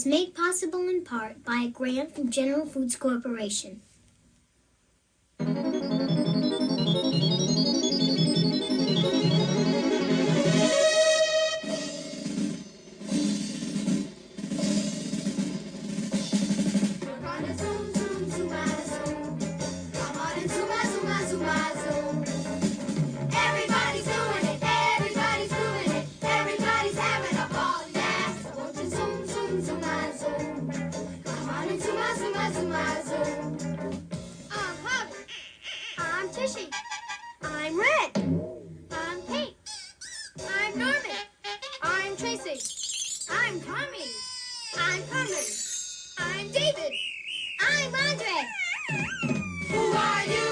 is made possible in part by a grant from General Foods Corporation. I'm Red. I'm Pink. I'm Norman. I'm Tracy. I'm Tommy. I'm Carmen. I'm David. I'm Andre. Who are you?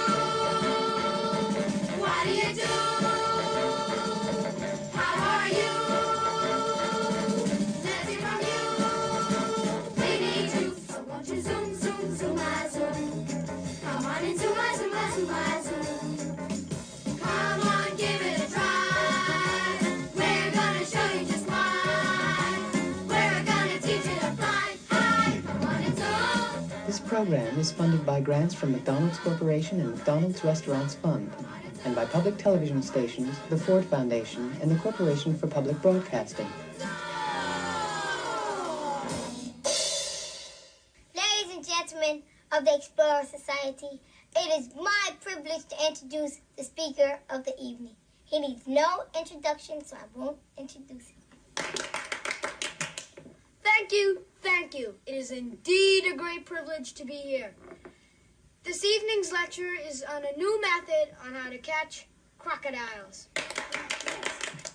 What do you do? How are you? Let's hear from you. We need you. So won't you zoom, zoom, zoom, my zoom. Come on and zoom, my zoom, my zoom, my zoom. Come on, give it a try. We're gonna show you just why. We're gonna teach you to fly high. Come on and zoom. This program is funded by grants from McDonald's Corporation and McDonald's Restaurants Fund, and by public television stations, the Ford Foundation, and the Corporation for Public Broadcasting. Ladies and gentlemen of the Explorer Society, it is my privilege to introduce the speaker of the evening. He needs no introduction, so I won't introduce him. Thank you, thank you. It is indeed a great privilege to be here. This evening's lecture is on a new method on how to catch crocodiles.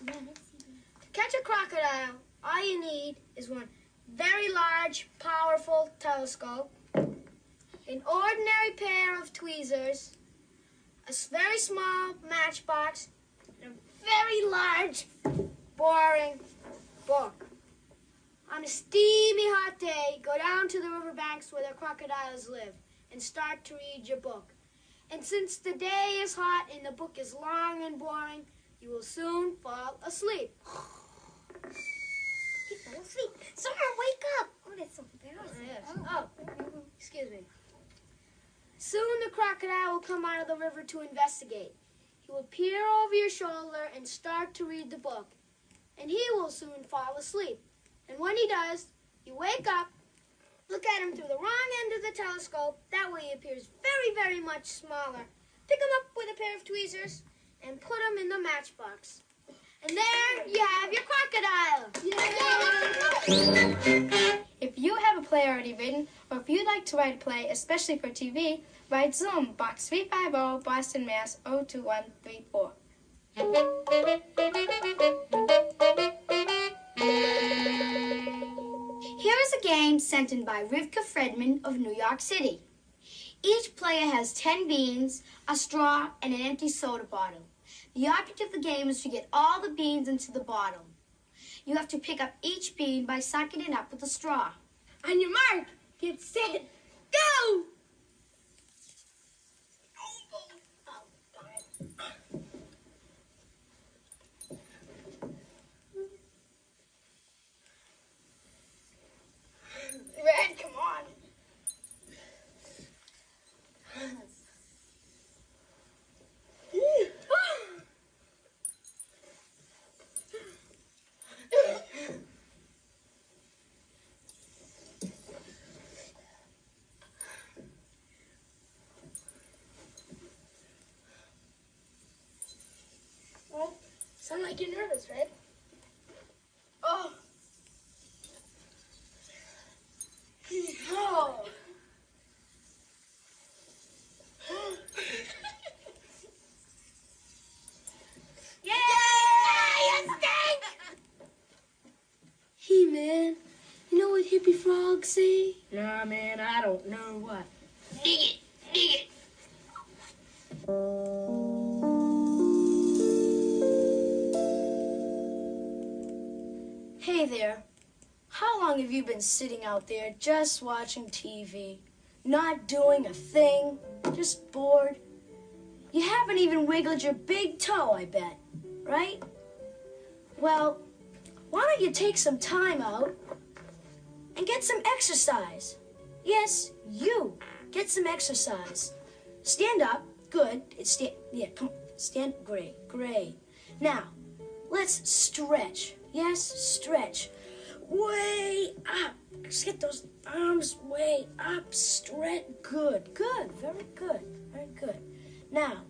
To catch a crocodile, all you need is one very large, powerful telescope, an ordinary pair of tweezers, a very small matchbox, and a very large, boring book. On a steamy hot day, go down to the riverbanks where the crocodiles live and start to read your book. And since the day is hot and the book is long and boring, you will soon fall asleep. He fell asleep. Someone wake up. Oh, that's so embarrassing. Yes. Oh, excuse me. Soon the crocodile will come out of the river to investigate. He will peer over your shoulder and start to read the book. And he will soon fall asleep. And when he does, you wake up, look at him through the wrong end of the telescope. That way he appears very, very much smaller. Pick him up with a pair of tweezers and put him in the matchbox. And there you have your crocodile. Yay! If you have a play already written, or if you'd like to write a play, especially for TV, write Zoom, Box 350, Boston, Mass. 02134. Here is a game sent in by Rivka Fredman of New York City. Each player has 10 beans, a straw, and an empty soda bottle. The object of the game is to get all the beans into the bottle. You have to pick up each bean by sucking it up with a straw. On your mark, get set, go! Red, come on. Well, sound like you're nervous, right? Oh. Oh. Yay! You stink! Hey, man, you know what hippie frogs say? Nah, man, I don't know what. Dig it, dig it. Hey there. How long have you been sitting out there just watching TV? Not doing a thing? Just bored? You haven't even wiggled your big toe, I bet. Right? Well, why don't you take some time out, and get some exercise. Yes, you. Get some exercise. Stand up. Good. Come on. Stand. Great. Now, let's stretch. Yes, stretch. Way up. Just get those arms way up. Stretch. Good. Very good. Now,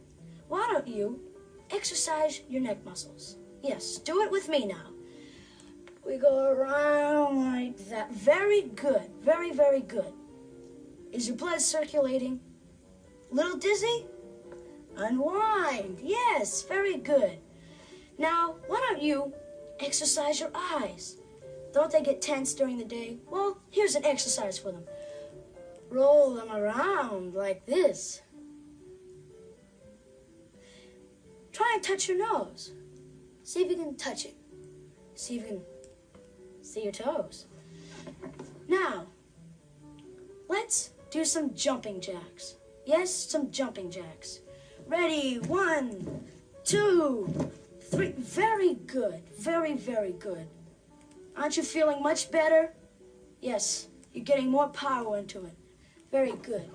why don't you exercise your neck muscles? Yes, do it with me now. We go around like that. Very good. Very good. Is your blood circulating? Little dizzy? Unwind. Yes, very good. Now, why don't you exercise your eyes? Don't they get tense during the day? Well, here's an exercise for them. Roll them around like this. Try and touch your nose. See if you can touch it. See if you can see your toes. Now, let's do some jumping jacks. Yes, some jumping jacks. Ready? 1, 2, 3. Very good. Very good. Aren't you feeling much better? Yes, you're getting more power into it. Very good.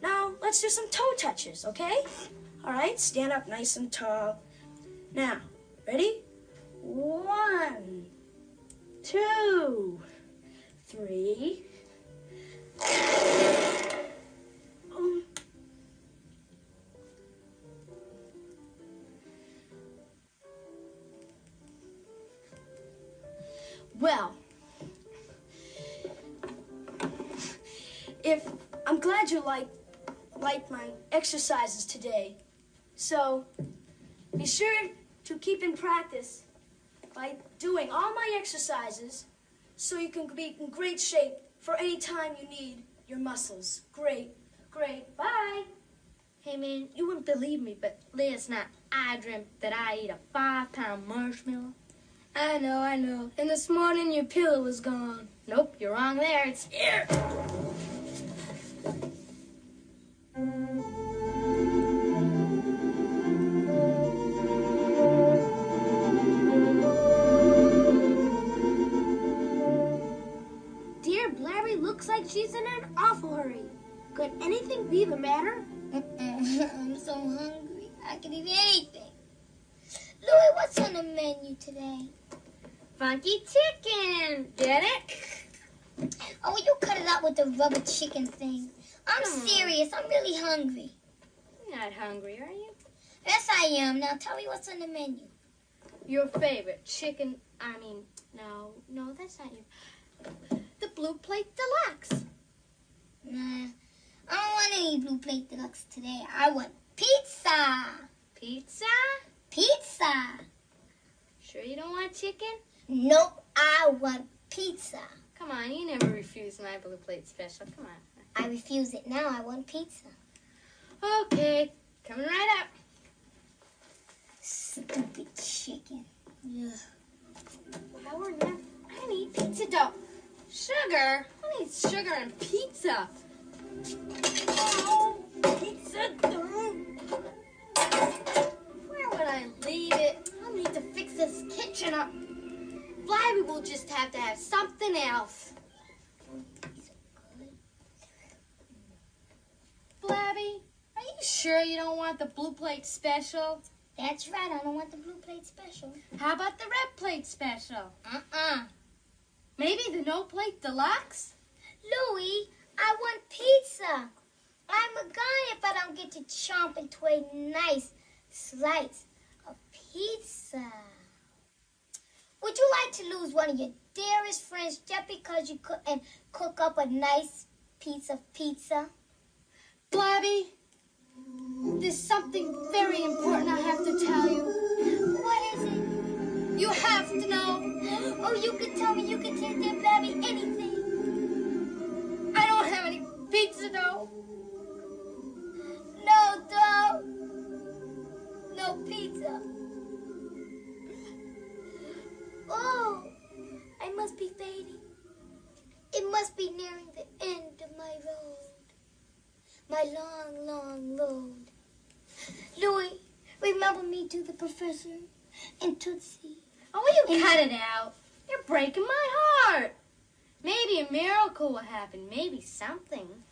Now, let's do some toe touches, okay? All right, stand up nice and tall. Now, ready? 1, 2, 3. Well, I'm glad you liked my exercises today. So be sure to keep in practice by doing all my exercises so you can be in great shape for any time you need your muscles. Great. Bye. Hey man, you wouldn't believe me, but last night I dreamt that I ate a 5-pound marshmallow. I know. And this morning your pillow was gone. Nope, you're wrong there. It's here. Dear Blabby looks like she's in an awful hurry. Could anything be the matter? I'm so hungry. I can eat anything. Louie, what's on the menu today? Funky chicken. Get it? Oh, will you cut it out with the rubber chicken thing? I'm Come on. serious. I'm really hungry. You're not hungry, are you? Yes, I am. Now tell me what's on the menu. Your favorite chicken. No, that's not you. The Blue Plate Deluxe. Nah, I don't want any Blue Plate Deluxe today. I want pizza. Pizza? Pizza. Sure you don't want chicken? Nope, I want pizza. Come on, you never refuse my Blue Plate special. Come on. I refuse it now. I want pizza. Okay, coming right up. Stupid chicken. Ugh. Howard, I need pizza dough. Sugar? Who needs sugar and pizza? Oh, pizza dough. Where would I leave it? I'll need to fix this kitchen up. Blabby will just have to have something else. Blabby, are you sure you don't want the Blue Plate Special? That's right. I don't want the Blue Plate Special. How about the Red Plate Special? Uh-uh. Maybe the No Plate Deluxe? Louie, I want pizza. I'm a guy if I don't get to chomp into a nice slice of pizza. Would you like to lose one of your dearest friends just because you couldn't cook up a nice piece of pizza? Blabby, there's something very important I have to tell you. What is it? You have to know. Oh, you can tell me. You can tell dear Blabby anything. I don't have any pizza dough. No dough. No pizza. Oh, I must be fading. It must be nearing the end of my road. My long, long road. Louie, remember me to the professor and Tootsie? Oh, will you cut it out? You're breaking my heart. Maybe a miracle will happen. Maybe something.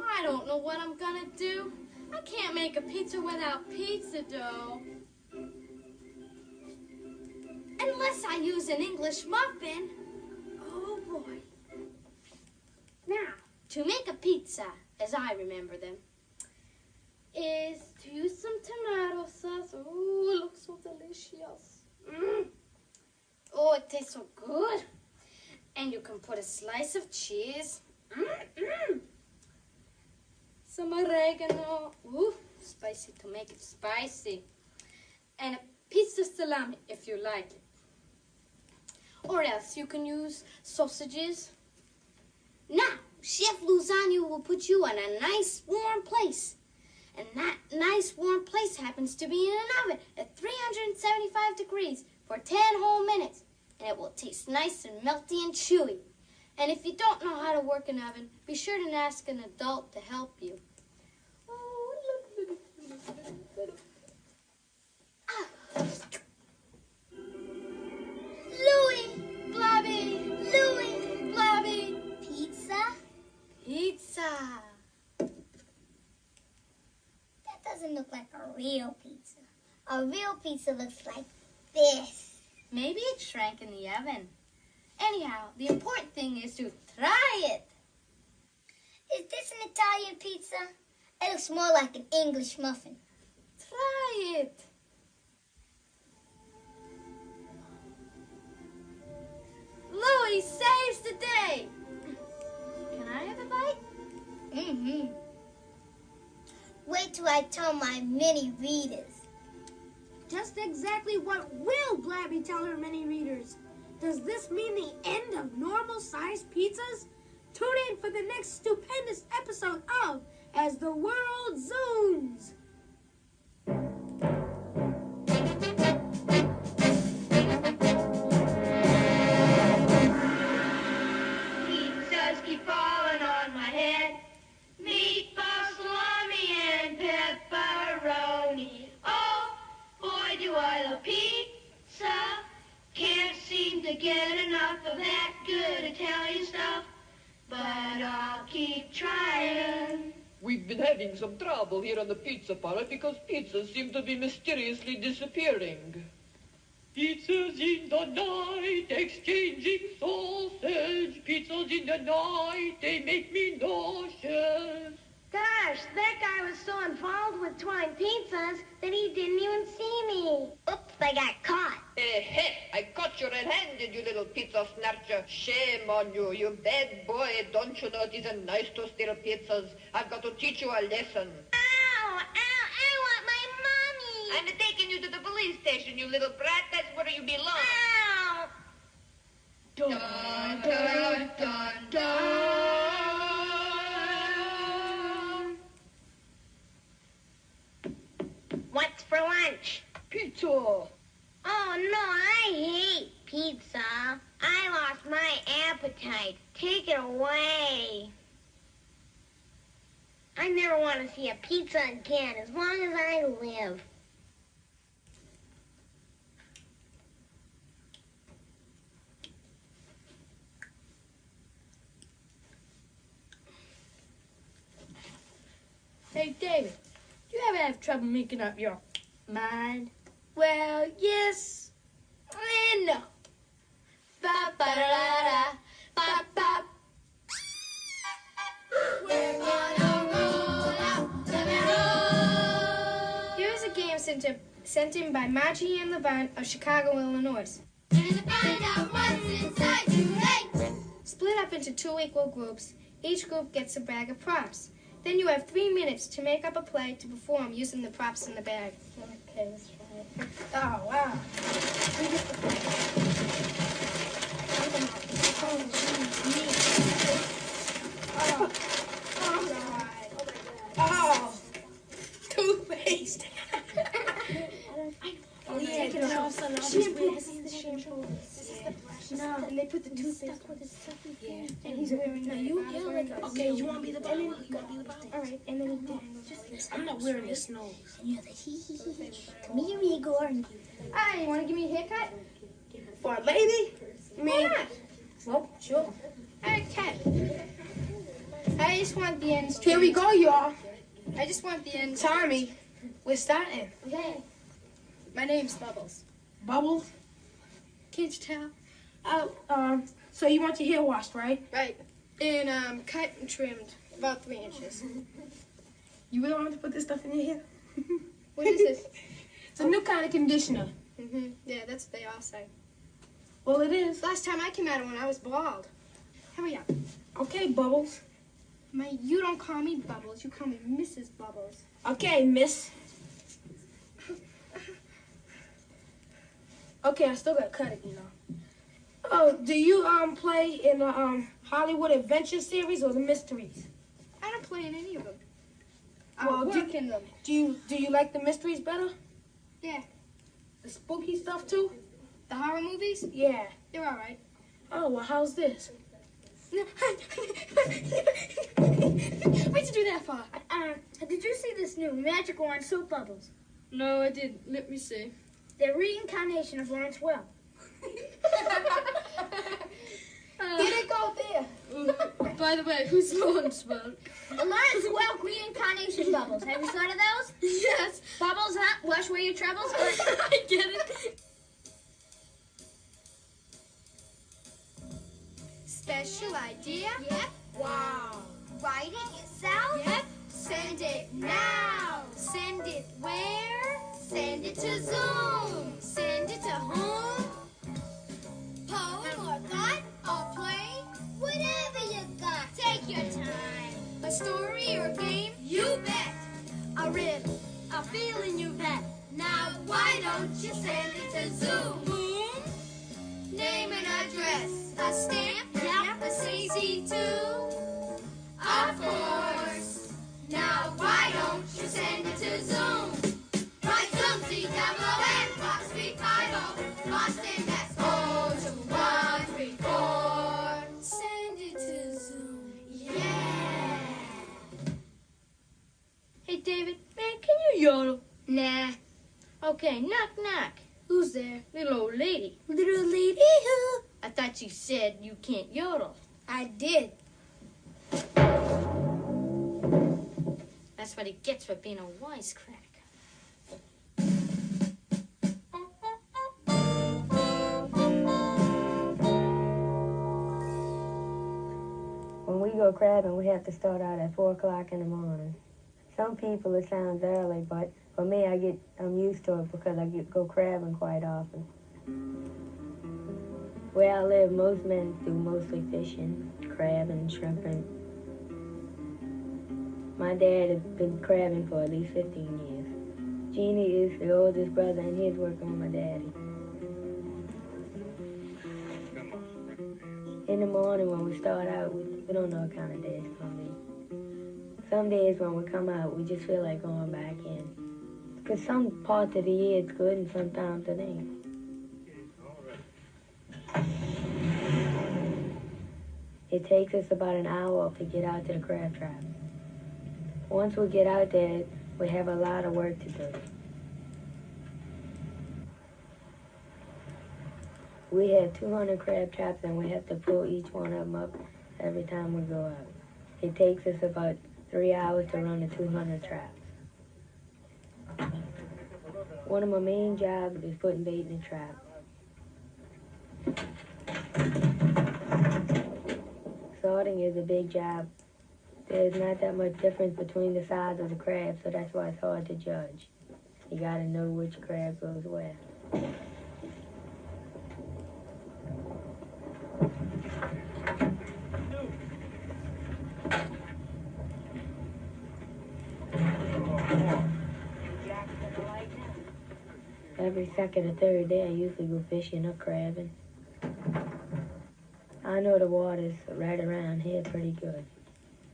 I don't know what I'm gonna do. I can't make a pizza without pizza dough. Unless I use an English muffin. Oh boy. Now, to make a pizza, as I remember them, is to use some tomato sauce. Oh, it looks so delicious. Oh, it tastes so good. And you can put a slice of cheese. Some oregano. Ooh, spicy to make it spicy. And a piece of salami if you like it. Or else you can use sausages. Now, Chef Luzano will put you in a nice warm place. And that nice warm place happens to be in an oven at 375 degrees for 10 whole minutes. And it will taste nice and melty and chewy. And if you don't know how to work an oven, be sure to ask an adult to help you. Louie! Blobby! Louie! Blobby! Pizza? Pizza! That doesn't look like a real pizza. A real pizza looks like this. Maybe it shrank in the oven. Anyhow, the important thing is to try it. Is this an Italian pizza? It looks more like an English muffin. Try it. Louie saves the day. Can I have a bite? Mm-hmm. Wait till I tell my mini readers. Just exactly what will Blabby tell her many readers? Does this mean the end of normal-sized pizzas? Tune in for the next stupendous episode of As the World Zooms. Pizzas keep falling on my head. Meatball, salami, and pepperoni. Oh, boy, do I love pizza. Can't seem to get enough of that good Italian stuff. But I'll keep trying. We've been having some trouble here on the pizza parlor because pizzas seem to be mysteriously disappearing. Pizzas in the night, exchanging sausage. Pizzas in the night, they make me nauseous. Gosh, that guy was so involved with trying pizzas that he didn't even see me. Oops, I got caught. I caught you red-handed, you little pizza snatcher. Shame on you, you bad boy. Don't you know it isn't nice to steal pizzas? I've got to teach you a lesson. Ow, I want my mommy. I'm taking you to the police station, you little brat. That's where you belong. Ow. Dun, dun, dun, dun. What's for lunch? Pizza. Oh, no, I hate pizza. I lost my appetite. Take it away. I never want to see a pizza again as long as I live. Hey, David, do you ever have trouble making up your mind? Well, yes and no. Ba-ba-da-da-da, ba-ba. We're gonna roll out the barrel. Here's a game sent in by Margie and Levant of Chicago, Illinois. And to find out what's inside you, hey! Split up into 2 equal groups. Each group gets a bag of props. Then you have 3 minutes to make up a play to perform using the props in the bag. Okay, let's try it. Oh, wow. Oh, toothpaste. Oh, yeah, get it off. Shampoo. This is the shampoo. This is the brush. No. And they put the toothpaste on. Yeah. And he's wearing that. Okay, you want to be the bottle? You want to be the bottle? All right, and then he dangles. I'm not wearing this nose. Come here, Igor. Hey, you want to give me a haircut? For a lady? Why not? Well, sure. Okay. I just want the ends. Here we go, y'all. I just want the ends. Tommy, we're starting. Okay. My name's Bubbles. Bubbles? Can't you tell? So you want your hair washed, right? Right. And cut and trimmed about 3 inches. You really want to put this stuff in your hair? What is this? It's a new kind of conditioner. Yeah, that's what they all say. Well, it is. Last time I came out of one, I was bald. Hurry up. Okay, Bubbles. You don't call me Bubbles. You call me Mrs. Bubbles. Okay, miss. Okay, I still got to cut it, you know. Oh, do you play in the Hollywood Adventure series or the mysteries? I don't play in any of them. Well, I work in them. Do you like the mysteries better? Yeah. The spooky stuff too? The horror movies? Yeah. They're all right. Oh, well, how's this? What'd you do that for? Did you see this new Magic Wand Soap Bubbles? No, I didn't. Let me see. They're reincarnation of Lawrence Welk. Here they go there. By the way, who's Lawrence Welk? The Lawrence Welk reincarnation bubbles. Have you thought of those? Yes. Bubbles, huh? Wash away your troubles? I get it. Special idea? Yep. Wow. Write it yourself? Yep. Send it now. Send it where? Send it to Zoom. Send it to whom? Poem or thought or play? Whatever you got. Take your time. A story or a game? You bet. A riddle. A feeling you've had. Now why don't you send it to Zoom? Whom? Name and address. A stamp? Yep. A CC too? Of course. Now why don't you send it to Zoom? Write Zoom, Z-O-O-M, Box 350, Boston, Mass. 02134. Send it to Zoom. Yeah. Hey, David, man, can you yodel? Nah. Okay, knock, knock. Who's there? Little old lady. Little lady who? I thought you said you can't yodel. I did. That's what he gets for being a wisecrack. When we go crabbing, we have to start out at 4 o'clock in the morning. Some people, it sounds early, but for me, I'm used to it because I go crabbing quite often. Where I live, most men do mostly fishing, crabbing, shrimping. My dad has been crabbing for at least 15 years. Jeannie is the oldest brother, and he's working with my daddy. In the morning when we start out, we don't know what kind of day it's going to be. Some days when we come out, we just feel like going back in. Because some parts of the year it's good and sometimes it ain't. It takes us about an hour to get out to the crab trap. Once we get out there, we have a lot of work to do. We have 200 crab traps and we have to pull each one of them up every time we go out. It takes us about 3 hours to run the 200 traps. One of my main jobs is putting bait in the trap. Sorting is a big job. There's not that much difference between the size of the crab, so that's why it's hard to judge. You gotta know which crab goes where. Every second or third day, I usually go fishing or crabbing. I know the waters right around here pretty good.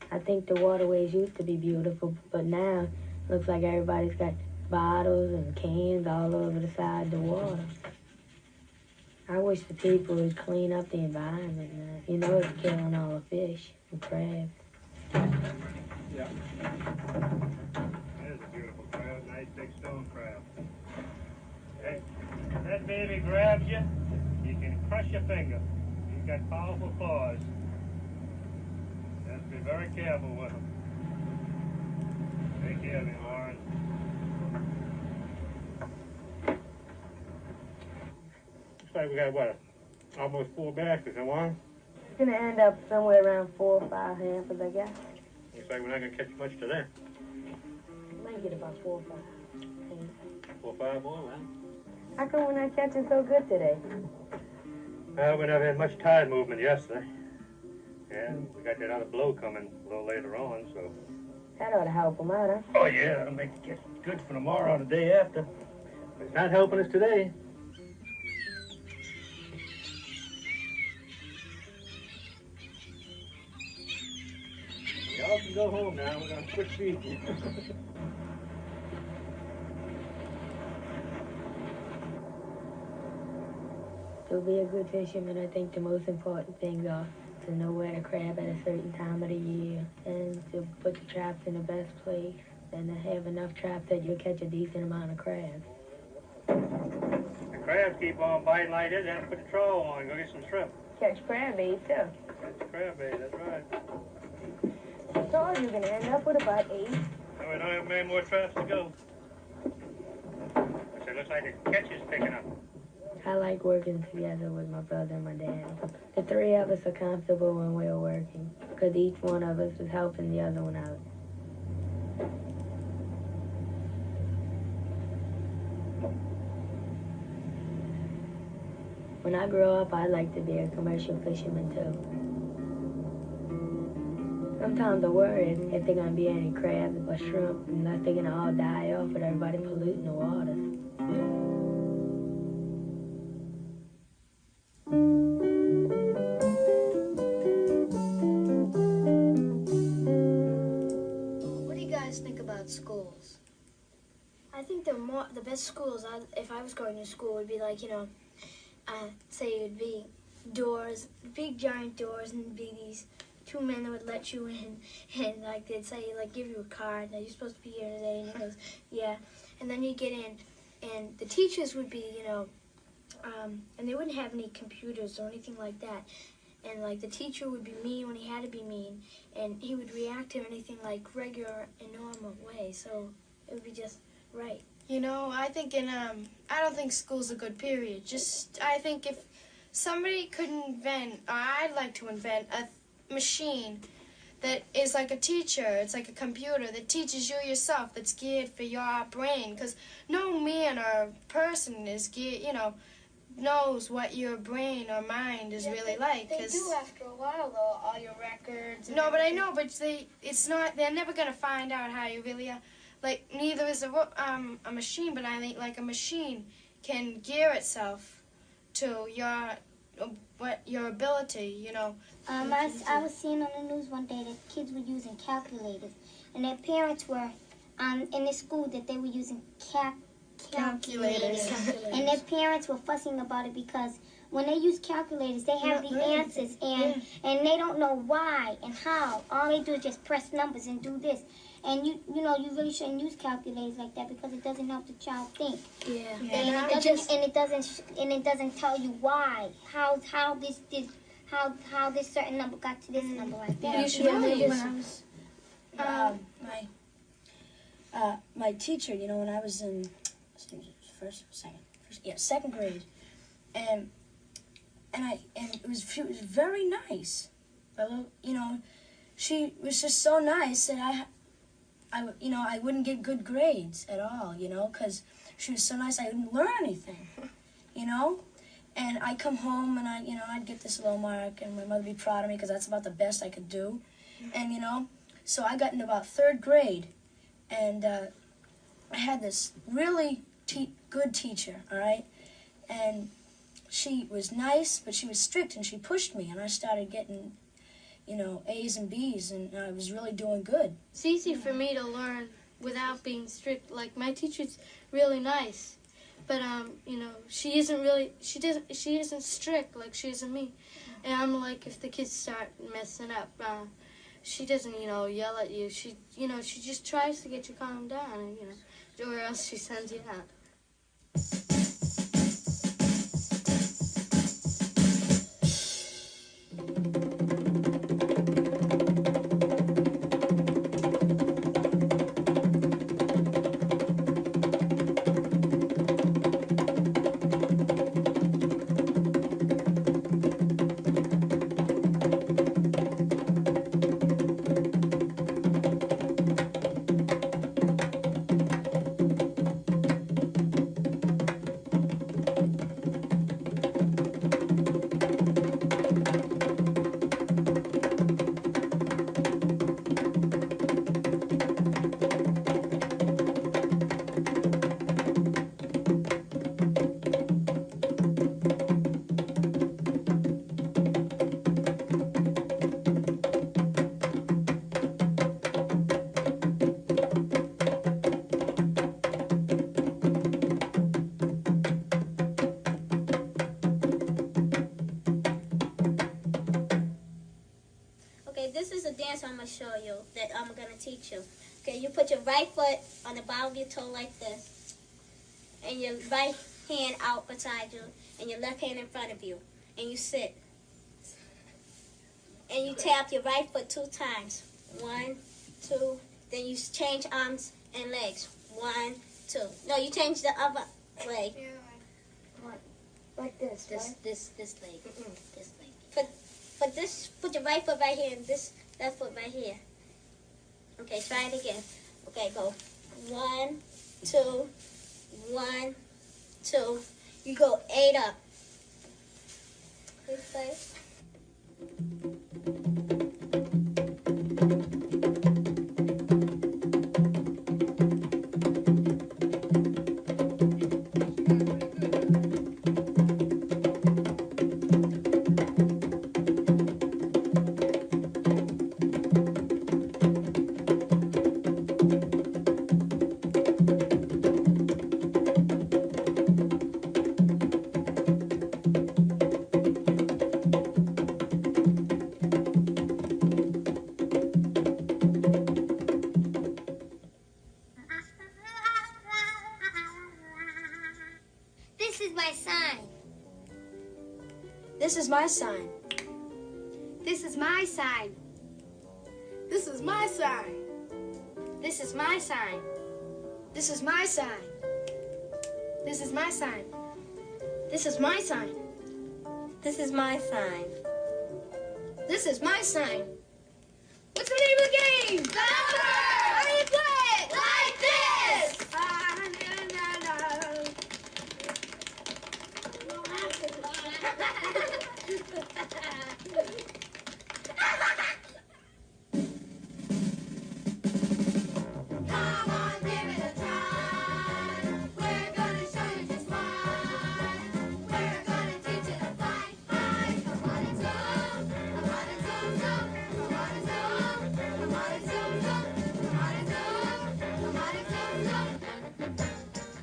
I think the waterways used to be beautiful, but now it looks like everybody's got bottles and cans all over the side of the water. I wish the people would clean up the environment. You know, it's killing all the fish and crabs. Yeah. That is a beautiful crab, nice big stone crab. Hey, if that baby grabs you, you can crush your finger. He's got powerful claws. You have to be very careful with him. Take care of him, Warren. Looks like we got, what, almost 4 baskets, huh, Warren? It's gonna end up somewhere around 4 or 5 hampers, I guess. Looks like we're not going to catch much today. Might get about 4 or 5. 4 or 5 more, man. How come we're not catching so good today? Well, we never had much tide movement yesterday. Yeah, we got that other blow coming a little later on, so. That ought to help them out, huh? Oh, yeah, that'll make it good for tomorrow or the day after. But it's not helping us today. Y'all can go home now. We're going to quit feeding you. To be a good fisherman, I think the most important things are to know where to crab at a certain time of the year and to put the traps in the best place and to have enough traps that you'll catch a decent amount of crabs. The crabs keep on biting like this. Have to put the trawl on and go get some shrimp. Catch crab bait, too. That's crab that's right. I told you you're going to end up with about 8. No, we don't have many more traps to go. It looks like the catch is picking up. I like working together with my brother and my dad. The 3 of us are comfortable when we're working because each one of us is helping the other one out. When I grow up, I'd like to be a commercial fisherman too. Sometimes I worry if there gonna be any crabs or shrimp, unless they're gonna all die off with everybody polluting the waters. What do you guys think about schools? I think the best schools, if I was going to school, would be like, say it would be doors, big giant doors, and be these 2 men that would let you in, and like they'd say, like, give you a card, that you're supposed to be here today, and he goes, yeah, and then you get in, and the teachers would be, and they wouldn't have any computers or anything like that, and like the teacher would be mean when he had to be mean, and he would react to anything like regular and normal way, so it would be just right. I think I don't think school's a good period. I think if somebody could invent, or I'd like to invent a machine that is like a teacher. It's like a computer that teaches you yourself, that's geared for your brain. Because no man or person is geared, knows what your brain or mind is really like. They do after a while, though, all your records. No, but I know, but they're never going to find out how you really are. Like, neither is a machine, but I think like a machine can gear itself to your ability, I was seeing on the news one day that kids were using calculators, and their parents were in the school that they were using calculators. And their parents were fussing about it because when they use calculators, they have the answers, and they don't know why and how. All they do is just press numbers and do this. And you really shouldn't use calculators like that because it doesn't help the child think. Yeah. And it doesn't tell you why, how this certain number got to this number like that. You should remember when I was my teacher, when I was in second grade, and she was very nice. She was just so nice that I wouldn't get good grades at all, because she was so nice I wouldn't learn anything, And I'd come home and I'd get this low mark, and my mother would be proud of me because that's about the best I could do. And, so I got into about 3rd grade, and I had this really good teacher, all right? And she was nice, but she was strict, and she pushed me, and I started getting A's and B's, and I was really doing good. It's easy for me to learn without being strict. Like, my teacher's really nice, But she isn't strict like she is in me. And I'm like, if the kids start messing up, she doesn't, yell at you. She just tries to get you calmed down, and or else she sends you out. Okay, this is a dance I'm going to show you that I'm going to teach you. Okay, you put your right foot on the bottom of your toe like this, and your right hand out beside you, and your left hand in front of you, and you sit. And you tap your right foot 2 times. 1, 2, then you change arms and legs. 1, 2. No, you change the other leg. Like this, This leg. This leg. Put your right foot right here and this left foot right here. Okay, try it again. Okay, go 1, 2, 1, 2. You go 8 up. This way. This is my sign. This is my sign. This is my sign. This is my sign. This is my sign. This is my sign. This is my sign. This is my sign. This is my sign. This is my sign. What's the name of the game? How do you play it? Like this. Come on, give it a try. We're gonna show you just why. We're gonna teach you to fly high. Come on and zoom. Come on and zoom, zoom. Come on and zoom. Come on and zoom, zoom. Come on and zoom. Come on and zoom, zoom.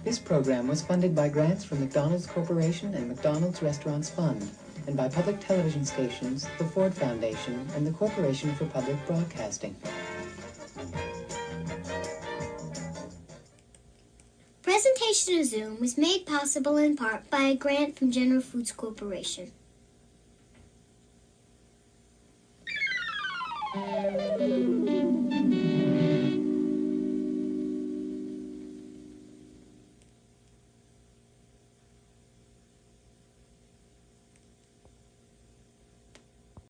This program was funded by grants from McDonald's Corporation and McDonald's Restaurants Fund, and by public television stations, the Ford Foundation, and the Corporation for Public Broadcasting. Presentation of Zoom was made possible in part by a grant from General Foods Corporation.